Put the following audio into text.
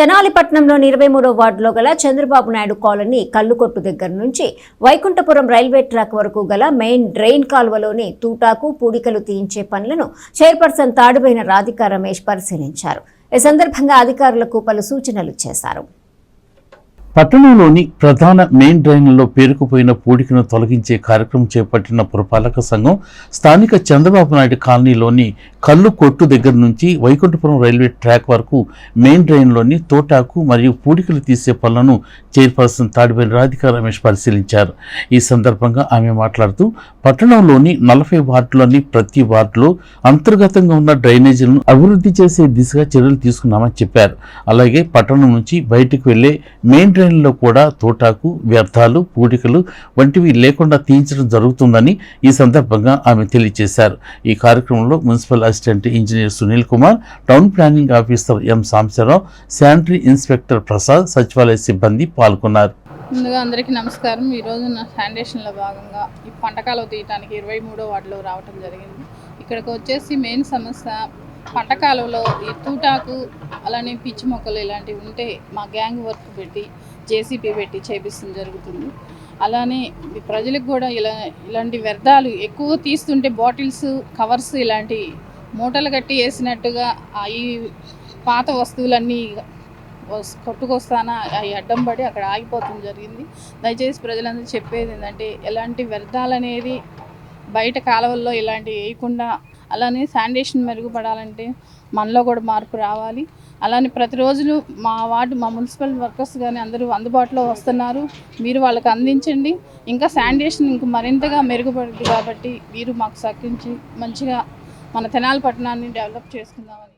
తెనాలిపట్నంలోని 23వ వార్డులో గల చంద్రబాబు నాయుడు కాలనీ కల్లుకొట్టు దగ్గర నుంచి వైకుంఠపురం రైల్వే ట్రాక్ వరకు గల మెయిన్ డ్రైన్ కాలువలోని తూటాకు పూడికలు తీయించే పనులను చైర్పర్సన్ తాడిబోయిన రాధికా రమేష్ పరిశీలించారు. ఈ సందర్భంగా అధికారులకు పలు సూచనలు చేశారు. పట్టణంలోని ప్రధాన మెయిన్ డ్రైన్లలో పేరుకుపోయిన పూడికను తొలగించే కార్యక్రమం చేపట్టిన పురపాలక సంఘం స్థానిక చంద్రబాబు నాయుడు కాలనీలోని కల్లు కొట్టు దగ్గర నుంచి వైకుంఠపురం రైల్వే ట్రాక్ వరకు మెయిన్ డ్రైన్లోని తోటాకు మరియు పూడికలు తీసే పనులను చైర్పర్సన్ తాడిబోయిన రాధికా రమేష్ పరిశీలించారు. ఈ సందర్భంగా ఆమె మాట్లాడుతూ పట్టణంలోని 40 వార్డులోని ప్రతి వార్డులో అంతర్గతంగా ఉన్న డ్రైనేజీలను అభివృద్ధి చేసే దిశగా చర్యలు తీసుకున్నామని చెప్పారు. అలాగే పట్టణం నుంచి బయటకు వెళ్లే మెయిన్ డ్రైన్లో కూడా తోటాకు, వ్యర్థాలు, పూడికలు వంటివి లేకుండా తీయించడం జరుగుతుందని ఈ సందర్భంగా ఆమె తెలియజేశారు. ఈ కార్యక్రమంలో municipal assistant engineer Sunil Kumar, town planning officer M Sambasivarao, sanitary inspector Prasad, సచివాలయ సిబ్బంది పాల్గొన్నారు. ముందుగా అందరికీ నమస్కారం. ఈరోజు నా శానిటేషన్లో భాగంగా ఈ పంటకాలు తీయడానికి 23వ వార్డులో రావడం జరిగింది. ఇక్కడికి వచ్చేసి మెయిన్ సమస్య పంట కాలువలో ఈ తూటాకు, అలానే పిచ్చి మొక్కలు ఇలాంటివి ఉంటే మా గ్యాంగ్ వర్క్ పెట్టి జేసీపీ పెట్టి చేపిస్తుంది జరుగుతుంది. అలానే ప్రజలకు కూడా ఇలాంటి వ్యర్థాలు ఎక్కువ తీస్తుంటే బాటిల్స్, కవర్స్ ఇలాంటి మూటలు కట్టి వేసినట్టుగా ఈ పాత వస్తువులన్నీ కొట్టుకొస్తానా అవి అడ్డం పడి అక్కడ ఆగిపోతుంది జరిగింది. దయచేసి ప్రజలందరూ చెప్పేది ఏంటంటే ఎలాంటి వ్యర్థాలు అనేది బయట కాలువల్లో ఇలాంటివి వేయకుండా, అలానే శానిటేషన్ మెరుగుపడాలంటే మనలో కూడా మార్పు రావాలి. అలానే ప్రతిరోజు మా మున్సిపల్ వర్కర్స్ కానీ అందరూ అందుబాటులో వస్తున్నారు. మీరు వాళ్ళకి అందించండి. ఇంకా శానిటేషన్ ఇంక మరింతగా మెరుగుపడుతుంది కాబట్టి మీరు మాకు సహకరించి మంచిగా మన తెనాలి పట్టణాన్ని డెవలప్ చేసుకుందామని